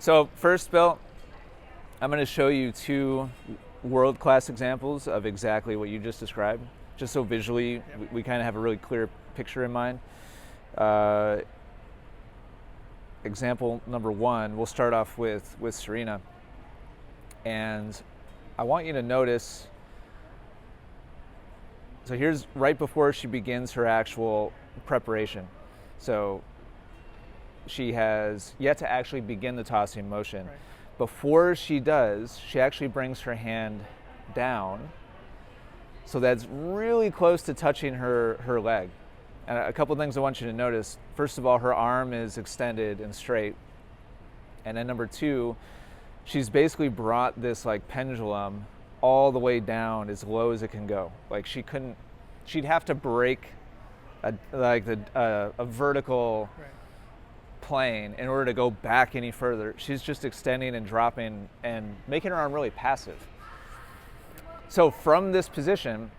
So first, Bill, I'm going to show you two world-class examples of exactly what you just described, just so visually we kind of have a really clear picture in mind. Example number one, we'll start off with Serena. And I want you to notice, so here's right before she begins her actual preparation. So she has yet to actually begin the tossing motion. Right. Before she does, she actually brings her hand down, so that's really close to touching her leg. And a couple of things I want you to notice. First of all, her arm is extended and straight. And then number two, she's basically brought this like pendulum all the way down as low as it can go. Like she'd have to break a vertical Right. plane in order to go back any further. She's just extending and dropping and making her arm really passive. So from this position,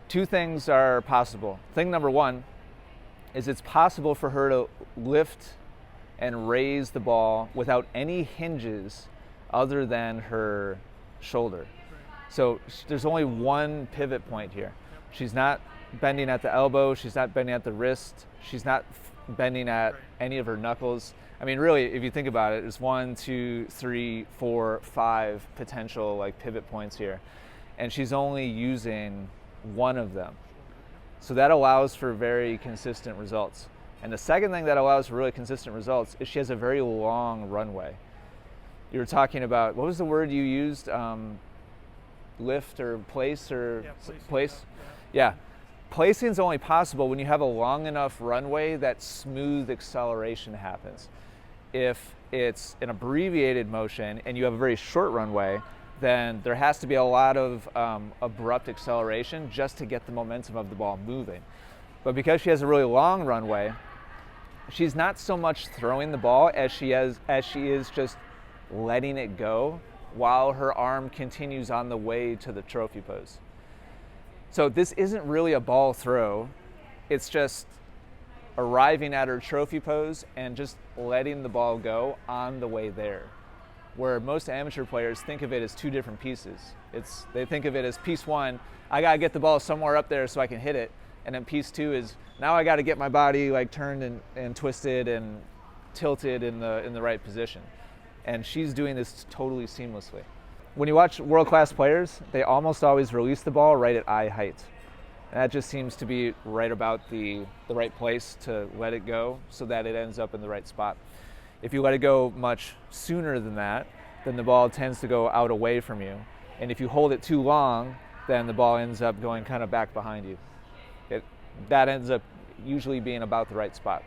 two things are possible. Thing number one is it's possible for her to lift and raise the ball without any hinges other than her shoulder. So there's only one pivot point here. She's not bending at the elbow, she's not bending at the wrist, she's not bending at any of her knuckles. I mean, really, if you think about it, there's 1, 2, 3, 4, 5 potential like pivot points here. And she's only using one of them. So that allows for very consistent results. And the second thing that allows for really consistent results is she has a very long runway. You were talking about, what was the word you used? Lift or place or place? Yeah. Placing is only possible when you have a long enough runway that smooth acceleration happens. If it's an abbreviated motion and you have a very short runway, then there has to be a lot of abrupt acceleration just to get the momentum of the ball moving. But because she has a really long runway, she's not so much throwing the ball as she is just letting it go while her arm continues on the way to the trophy pose. So this isn't really a ball throw, it's just arriving at her trophy pose and just letting the ball go on the way there. Where most amateur players think of it as two different pieces. They think of it as piece one, I gotta get the ball somewhere up there so I can hit it. And then piece two is, now I gotta get my body like turned and twisted and tilted in the right position. And she's doing this totally seamlessly. When you watch world-class players, they almost always release the ball right at eye height. And that just seems to be right about the right place to let it go so that it ends up in the right spot. If you let it go much sooner than that, then the ball tends to go out away from you. And if you hold it too long, then the ball ends up going kind of back behind you. That ends up usually being about the right spot.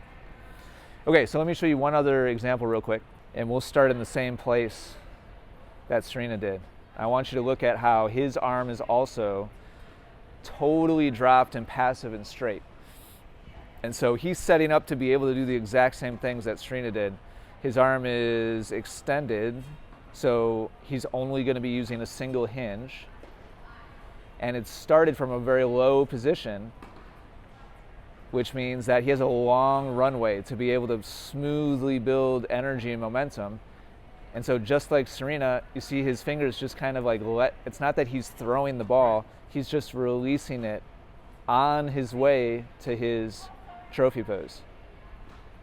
Okay, so let me show you one other example real quick, and we'll start in the same place that Serena did. I want you to look at how his arm is also totally dropped and passive and straight. And so he's setting up to be able to do the exact same things that Serena did. His arm is extended, so he's only going to be using a single hinge. And it's started from a very low position, which means that he has a long runway to be able to smoothly build energy and momentum. And so just like Serena, you see his fingers just kind of like it's not that he's throwing the ball, he's just releasing it on his way to his trophy pose.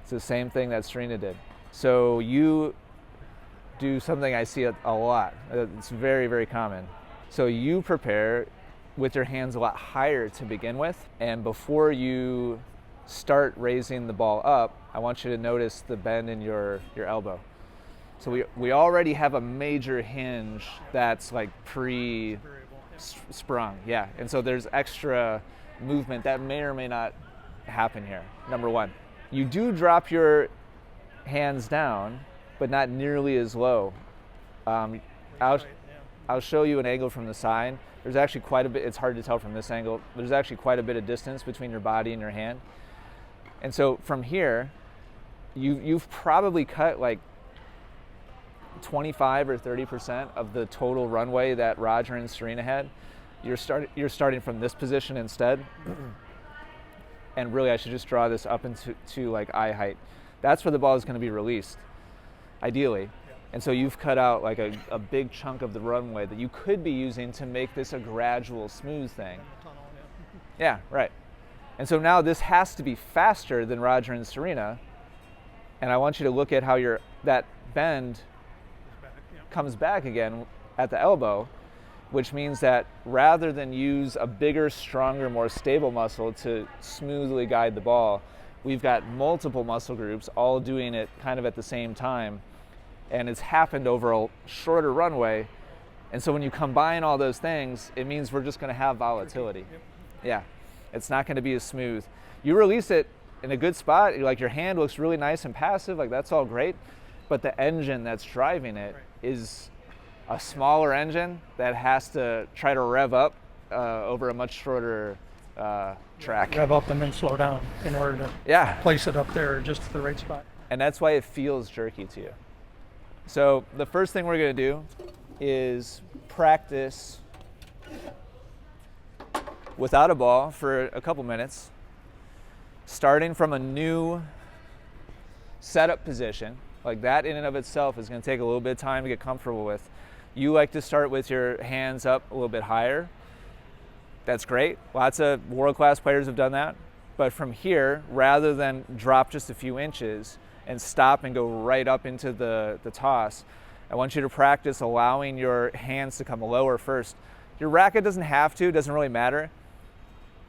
It's the same thing that Serena did. So you do something I see a lot. It's very, very common. So you prepare with your hands a lot higher to begin with, and before you start raising the ball up, I want you to notice the bend in your elbow. So we already have a major hinge that's like pre-sprung, yeah. And so there's extra movement that may or may not happen here, number one. You do drop your hands down, but not nearly as low. I'll show you an angle from the side. There's actually quite a bit, it's hard to tell from this angle, there's actually quite a bit of distance between your body and your hand. And so from here, you've probably cut like 25 or 30% of the total runway that Roger and Serena had. You're starting from this position instead. And really I should just draw this up into like eye height. That's where the ball is going to be released. ideally. And so you've cut out like a big chunk of the runway that you could be using to make this a gradual, smooth thing. Yeah, right. And so now this has to be faster than Roger and Serena. And I want you to look at how that bend comes back again at the elbow, which means that rather than use a bigger, stronger, more stable muscle to smoothly guide the ball, we've got multiple muscle groups all doing it kind of at the same time. And it's happened over a shorter runway. And so when you combine all those things, it means we're just going to have volatility. Yeah, it's not going to be as smooth. You release it in a good spot, like your hand looks really nice and passive, like that's all great. But the engine that's driving it is a smaller engine that has to try to rev up over a much shorter track. Rev up and then slow down in order to place it up there just at the right spot. And that's why it feels jerky to you. So the first thing we're going to do is practice without a ball for a couple minutes, starting from a new setup position. Like that in and of itself is going to take a little bit of time to get comfortable with. You like to start with your hands up a little bit higher. That's great. Lots of world-class players have done that. But from here, rather than drop just a few inches and stop and go right up into the toss, I want you to practice allowing your hands to come lower first. Your racket doesn't have to, doesn't really matter.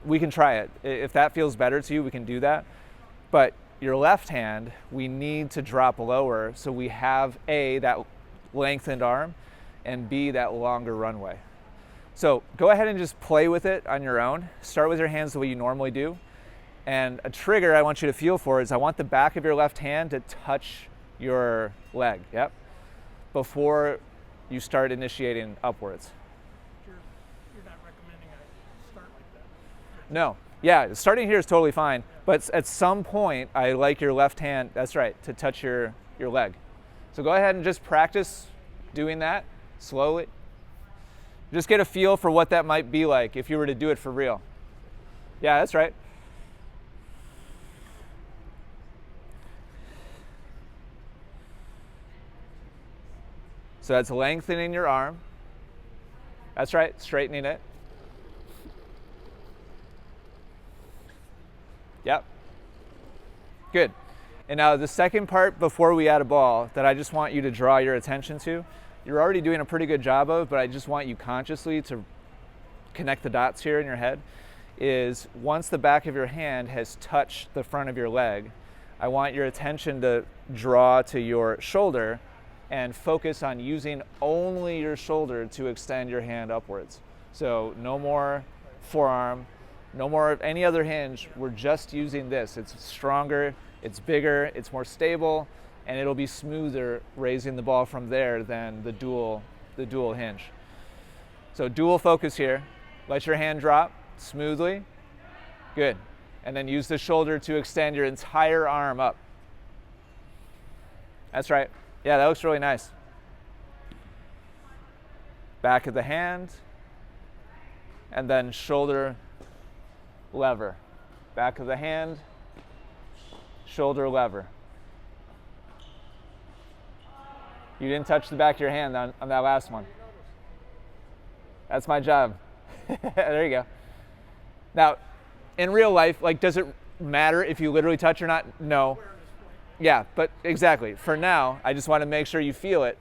We can try it. If that feels better to you, we can do that. But your left hand, we need to drop lower so we have A, that lengthened arm, and B, that longer runway. So go ahead and just play with it on your own. Start with your hands the way you normally do. And a trigger I want you to feel for is I want the back of your left hand to touch your leg, yep, before you start initiating upwards. You're not recommending I start like that? No. Yeah, starting here is totally fine, but at some point I like your left hand, that's right, to touch your leg. So go ahead and just practice doing that slowly. Just get a feel for what that might be like if you were to do it for real. Yeah, that's right. So that's lengthening your arm. That's right, straightening it. Yep. Good. And now the second part before we add a ball that I just want you to draw your attention to, you're already doing a pretty good job of, but I just want you consciously to connect the dots here in your head, is once the back of your hand has touched the front of your leg, I want your attention to draw to your shoulder and focus on using only your shoulder to extend your hand upwards. So no more forearm, no more of any other hinge. We're just using this. It's stronger, it's bigger, it's more stable, and it'll be smoother raising the ball from there than the dual hinge. So dual focus here. Let your hand drop smoothly. Good. And then use the shoulder to extend your entire arm up. That's right. Yeah, that looks really nice. Back of the hand, and then shoulder lever. Back of the hand, shoulder lever. You didn't touch the back of your hand on that last one. That's my job. There you go. Now, in real life, like, does it matter if you literally touch or not? No. Yeah, but exactly. For now, I just want to make sure you feel it.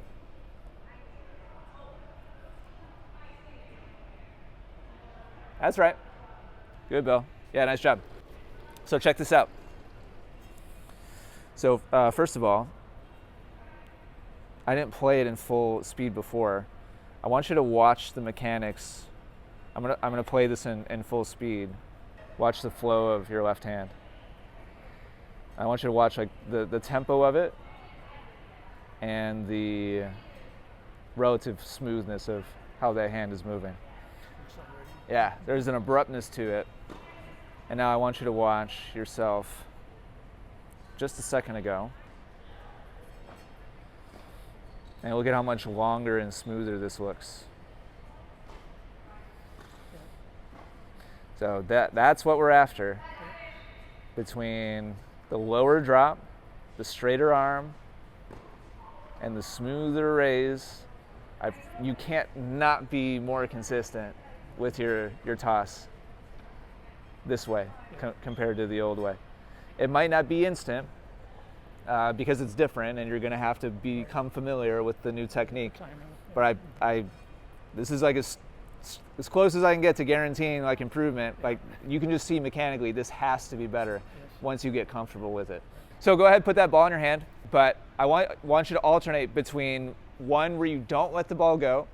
That's right. Good, Bill. Yeah, nice job. So check this out. So first of all, I didn't play it in full speed before. I want you to watch the mechanics. I'm gonna play this in full speed. Watch the flow of your left hand. I want you to watch like the tempo of it and the relative smoothness of how that hand is moving. Yeah, there's an abruptness to it. And now I want you to watch yourself just a second ago. And look at how much longer and smoother this looks. So that's what we're after. Between the lower drop, the straighter arm, and the smoother raise. You can't not be more consistent with your toss this way compared to the old way. It might not be instant because it's different, and you're going to have to become familiar with the new technique. But this is like as close as I can get to guaranteeing like improvement. Like, you can just see mechanically this has to be better once you get comfortable with it. So go ahead, put that ball in your hand, but I want you to alternate between one where you don't let the ball go,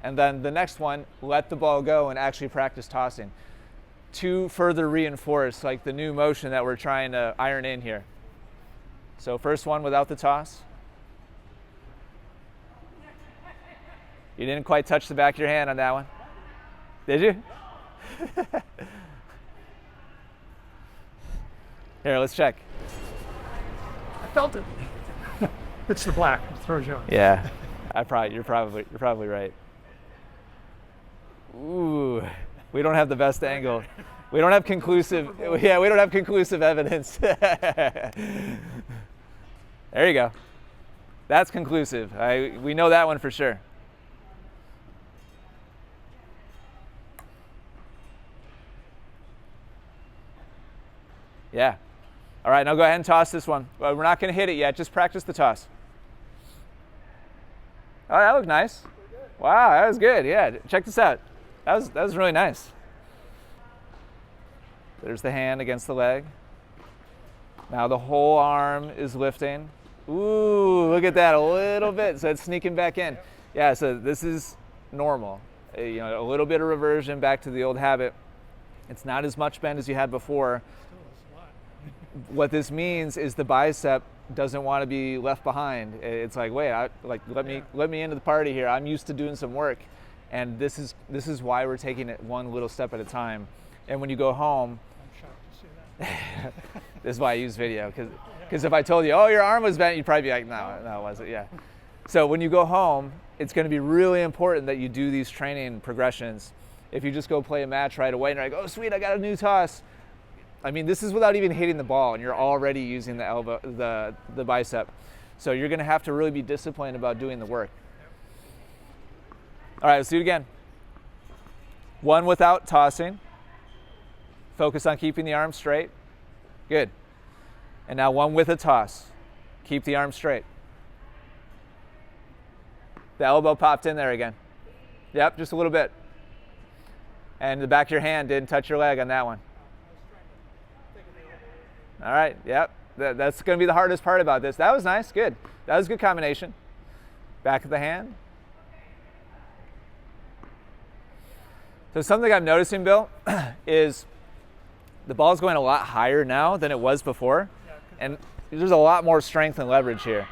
and then the next one, let the ball go and actually practice tossing, to further reinforce like the new motion that we're trying to iron in here. So first one without the toss. You didn't quite touch the back of your hand on that one. Did you? Here, let's check. I felt it. It's the black. It throws you off. Yeah, you're probably right. Ooh, we don't have the best angle. We don't have conclusive. Yeah, we don't have conclusive evidence. There you go. That's conclusive. We know that one for sure. Yeah. All right, now go ahead and toss this one. Well, we're not going to hit it yet. Just practice the toss. Oh, that looked nice. Wow, that was good. Yeah, check this out. That was really nice. There's the hand against the leg. Now the whole arm is lifting. Ooh, look at that, a little bit. So it's sneaking back in. Yeah, so this is normal. A little bit of reversion back to the old habit. It's not as much bend as you had before. What this means is the bicep doesn't want to be left behind. It's like, wait, let me into the party here. I'm used to doing some work, and this is why we're taking it one little step at a time. And when you go home, I'm shocked to see that. this is why I use video, because if I told you, oh, your arm was bent, you'd probably be like, no, it wasn't. Yeah. So when you go home, it's going to be really important that you do these training progressions. If you just go play a match right away and you're like, oh, sweet, I got a new toss. I mean, this is without even hitting the ball, and you're already using the elbow, the bicep. So you're going to have to really be disciplined about doing the work. All right, let's do it again. One without tossing. Focus on keeping the arm straight. Good. And now one with a toss. Keep the arm straight. The elbow popped in there again. Yep, just a little bit. And the back of your hand didn't touch your leg on that one. All right, yep. That's going to be the hardest part about this. That was nice, good. That was a good combination. Back of the hand. So something I'm noticing, Bill, is the ball's going a lot higher now than it was before. And there's a lot more strength and leverage here.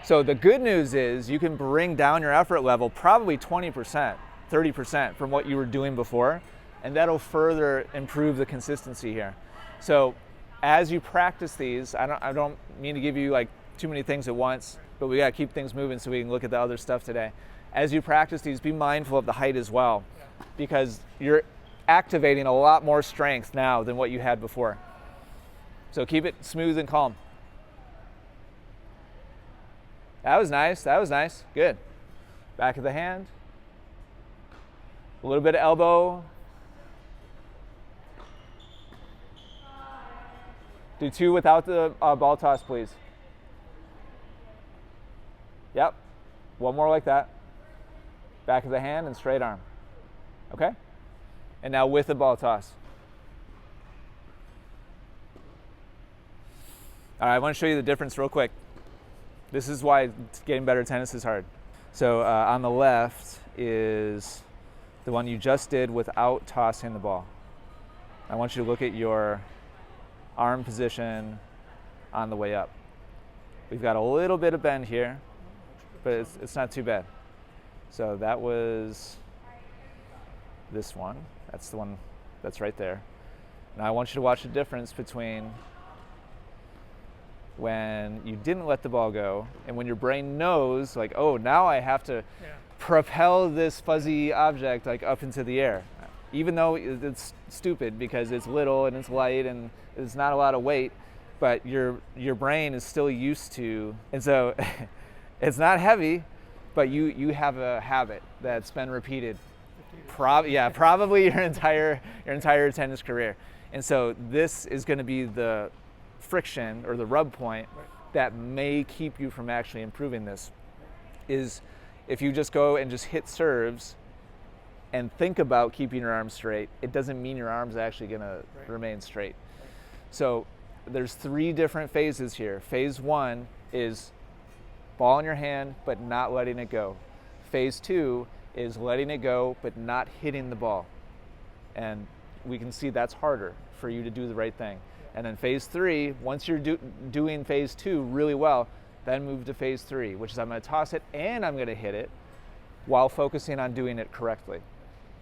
So the good news is you can bring down your effort level probably 20%, 30% from what you were doing before, and that'll further improve the consistency here. So as you practice these, I don't mean to give you like too many things at once, but we got to keep things moving so we can look at the other stuff today. As you practice these, be mindful of the height as well, because you're activating a lot more strength now than what you had before. So keep it smooth and calm. That was nice. That was nice. Good. Back of the hand. A little bit of elbow. Do two without the ball toss, please. Yep. One more like that. Back of the hand and straight arm. Okay? And now with the ball toss. All right, I want to show you the difference real quick. This is why getting better at tennis is hard. So on the left is the one you just did without tossing the ball. I want you to look at your arm position on the way up. We've got a little bit of bend here, but it's not too bad. So that was this one. That's the one that's right there. Now I want you to watch the difference between when you didn't let the ball go and when your brain knows, like, oh, now I have to propel this fuzzy object like up into the air. Even though it's stupid because it's little and it's light and it's not a lot of weight, but your brain is still used to. And so It's not heavy, but you have a habit that's been repeated. Probably your entire tennis career. And so this is going to be the friction or the rub point that may keep you from actually improving this. Is if you just go and just hit serves and think about keeping your arms straight, it doesn't mean your arms are actually going to remain straight. So there's 3 different phases here. Phase 1 is ball in your hand but not letting it go. Phase 2 is letting it go but not hitting the ball. And we can see that's harder for you to do the right thing. And then phase 3, once you're doing phase 2 really well, then move to phase 3, which is I'm going to toss it and I'm going to hit it while focusing on doing it correctly.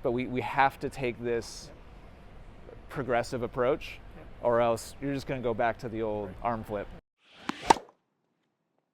But we have to take this progressive approach, or else you're just going to go back to the old arm flip.